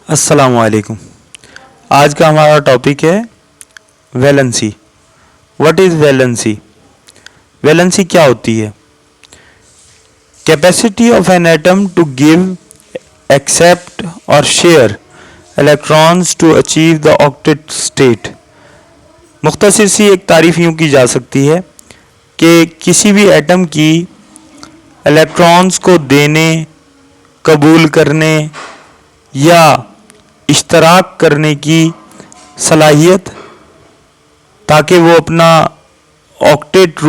अस्सलामुअलैकुम। आज का हमारा टॉपिक है valency. What is valency? Valency क्या होती है? Capacity of an atom to give, accept और share electrons to achieve the octet state. मुख्तसर सी एक तारीफ यूँ की जा सकती है कि किसी भी एटम की इलेक्ट्रॉन्स को देने, कबूल करने या इश्तराक करने की सलाहियत, ताकि वो अपना ऑक्टेट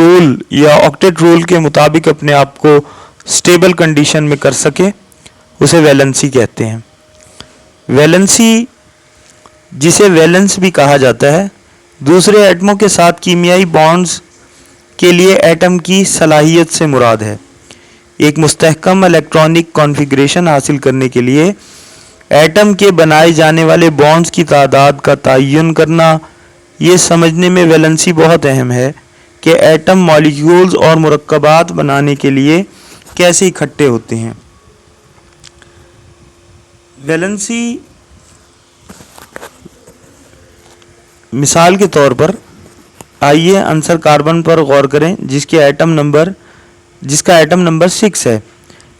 रूल के मुताबिक अपने आप को स्टेबल कंडीशन में कर सके, उसे वैलेंसी कहते हैं। वैलेंसी, जिसे वैलेंस भी कहा जाता है, दूसरे एटमों के साथ कीमियाई बॉन्ड्स के लिए एटम की सलाहियत से मुराद है। एक मुस्तहकम इलेक्ट्रॉनिक कॉन्फ़िगरेशन हासिल करने के लिए एटम के बनाए जाने वाले बॉन्ड्स की तादाद का तयन करना, ये समझने में वैलेंसी बहुत अहम है कि एटम मॉलिक्यूल्स और मुरक्कबात बनाने के लिए कैसे इकट्ठे होते हैं। वैलेंसी, मिसाल के तौर पर आइए अंसर कार्बन पर गौर करें जिसका एटम नंबर 6 है।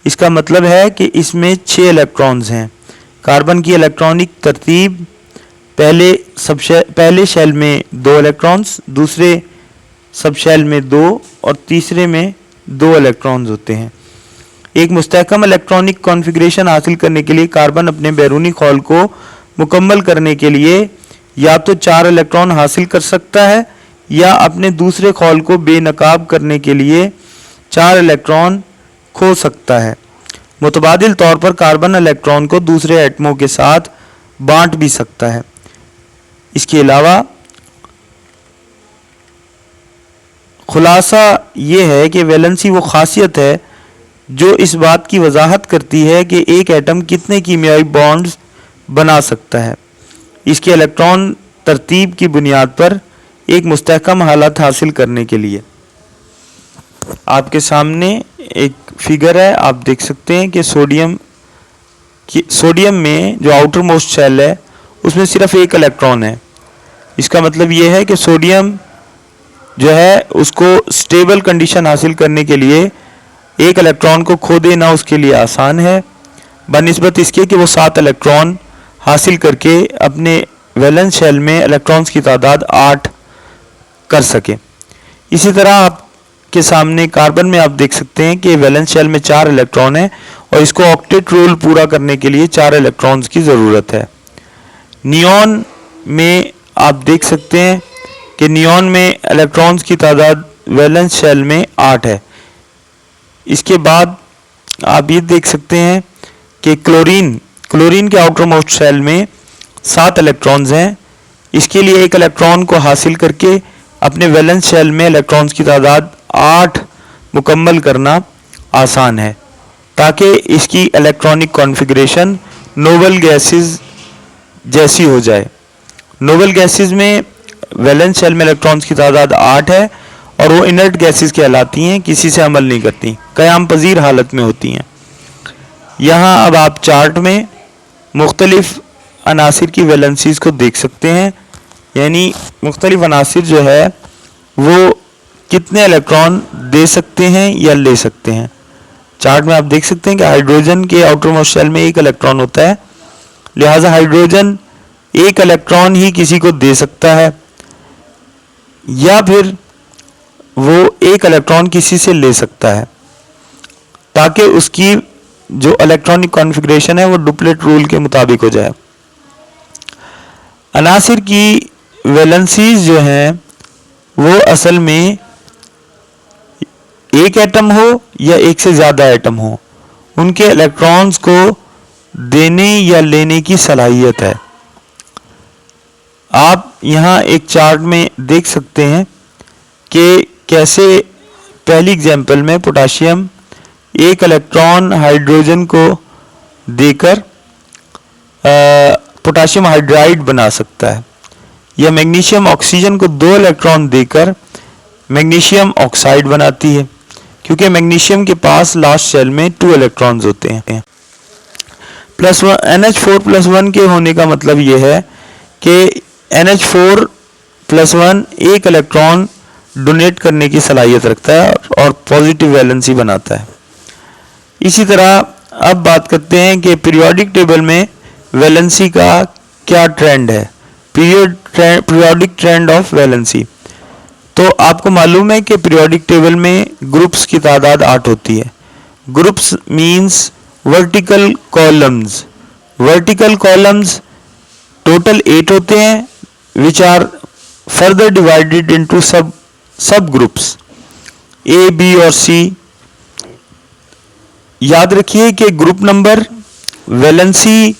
इसका मतलब है कि इसमें 6 इलेक्ट्रॉन्स हैं। कार्बन की इलेक्ट्रॉनिक तरतीब, पहले शेल में 2 इलेक्ट्रॉन्स, दूसरे सब शेल में 2 और तीसरे में 2 इलेक्ट्रॉन्स होते हैं। एक मुस्तहकम इलेक्ट्रॉनिक कॉन्फ़िगरेशन हासिल करने के लिए कार्बन अपने बैरूनी खौल को मुकम्मल करने के लिए या तो 4 इलेक्ट्रॉन हासिल कर सकता है या अपने दूसरे खौल को बेनकाब करने के लिए 4 इलेक्ट्रॉन खो सकता है। मुतबादिल तौर पर कार्बन इलेक्ट्रॉन को दूसरे एटमों के साथ बांट भी सकता है। इसके अलावा खुलासा ये है कि वैलेंसी वो खासियत है जो इस बात की वजाहत करती है कि एक एटम कितने कीमियाई बॉन्ड्स बना सकता है। इसके इलेक्ट्रॉन तरतीब की बुनियाद पर एक मुस्तहकम हालत हासिल करने के लिए आपके सामने एक फिगर है। आप देख सकते हैं कि सोडियम में जो आउटर मोस्ट शेल है उसमें सिर्फ 1 इलेक्ट्रॉन है। इसका मतलब ये है कि सोडियम जो है उसको स्टेबल कंडीशन हासिल करने के लिए 1 इलेक्ट्रॉन को खो देना उसके लिए आसान है, बनिस्बत इसके कि वो 7 इलेक्ट्रॉन हासिल करके अपने वैलेंस शेल में इलेक्ट्रॉन्स की तादाद 8 कर सके। इसी तरह आपके सामने कार्बन में आप देख सकते हैं कि वैलेंस शेल में 4 इलेक्ट्रॉन है और इसको ऑक्टेट रूल पूरा करने के लिए 4 इलेक्ट्रॉन्स की ज़रूरत है। नियॉन में आप देख सकते हैं कि नियॉन में इलेक्ट्रॉन्स की तादाद वैलेंस शेल में 8 है। इसके बाद आप ये देख सकते हैं कि क्लोरीन के आउटर मोस्ट शेल में 7 इलेक्ट्रॉन्स हैं। इसके लिए 1 इलेक्ट्रॉन को हासिल करके अपने वैलेंस शेल में इलेक्ट्रॉन्स की तादाद 8 मुकम्मल करना आसान है, ताकि इसकी इलेक्ट्रॉनिक कॉन्फ़िगरेशन नोबल गैसेस जैसी हो जाए। नोबल गैसेस में वैलेंस शेल में इलेक्ट्रॉन्स की तादाद 8 है और वो इनर्ट गैसेस कहलाती हैं, किसी से अमल नहीं करती, क़याम पज़ीर हालत में होती हैं। यहाँ अब आप चार्ट में मुख्तलिफ अनासिर की वैलेंसीज़ को देख सकते हैं, यानी मुख्तलिफ अनासिर जो है वो कितने इलेक्ट्रॉन दे सकते हैं या ले सकते हैं। चार्ट में आप देख सकते हैं कि हाइड्रोजन के आउटर मोस्ट शेल में 1 इलेक्ट्रॉन होता है, लिहाजा हाइड्रोजन 1 इलेक्ट्रॉन ही किसी को दे सकता है या फिर वो 1 इलेक्ट्रॉन किसी से ले सकता है, ताकि उसकी जो इलेक्ट्रॉनिक कॉन्फ़िगरेशन है वो डुप्लेट रूल के मुताबिक हो जाए। अनासिर की वैलेंसीज जो हैं वो असल में एक एटम हो या एक से ज़्यादा एटम हो, उनके इलेक्ट्रॉन्स को देने या लेने की सलाहियत है। आप यहाँ एक चार्ट में देख सकते हैं कि कैसे पहली एग्जाम्पल में पोटाशियम 1 इलेक्ट्रॉन हाइड्रोजन को देकर पोटाशियम हाइड्राइड बना सकता है, या मैग्नीशियम ऑक्सीजन को 2 इलेक्ट्रॉन देकर मैग्नीशियम ऑक्साइड बनाती है, क्योंकि मैग्नीशियम के पास लास्ट शेल में 2 इलेक्ट्रॉन्स होते हैं। प्लस वन NH4+1 के होने का मतलब ये है कि NH4+1 एक इलेक्ट्रॉन डोनेट करने की सलाहियत रखता है और पॉजिटिव वैलेंसी बनाता है। इसी तरह अब बात करते हैं कि पीरियोडिक टेबल में वैलेंसी का क्या ट्रेंड है, पीरियोडिक ट्रेंड ऑफ वैलेंसी। तो आपको मालूम है कि पीरियोडिक टेबल में ग्रुप्स की तादाद 8 होती है। Groups means vertical columns. Vertical columns total 8 होते हैं, which are further divided into sub groups A, B और C। याद रखिए कि ग्रुप नंबर वैलेंसी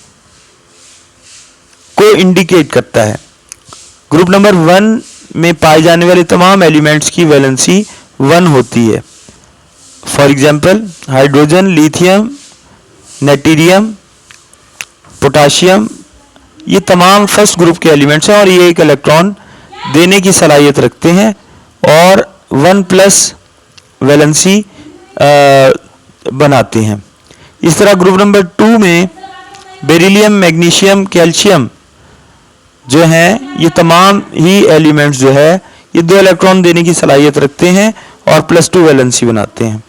को इंडिकेट करता है। ग्रुप नंबर 1 में पाए जाने वाले तमाम एलिमेंट्स की वैलेंसी 1 होती है। For example hydrogen, lithium, natrium, potassium, ये तमाम फर्स्ट ग्रुप के एलिमेंट्स हैं और ये एक इलेक्ट्रॉन देने की सलाहियत रखते हैं और 1+ वैलेंसी बनाते हैं। इस तरह ग्रुप नंबर 2 में बेरिलियम, मैग्नीशियम, कैल्शियम जो हैं, ये तमाम ही एलिमेंट्स जो है ये 2 इलेक्ट्रॉन देने की सलाहियत रखते हैं और +2 वैलेंसी बनाते हैं।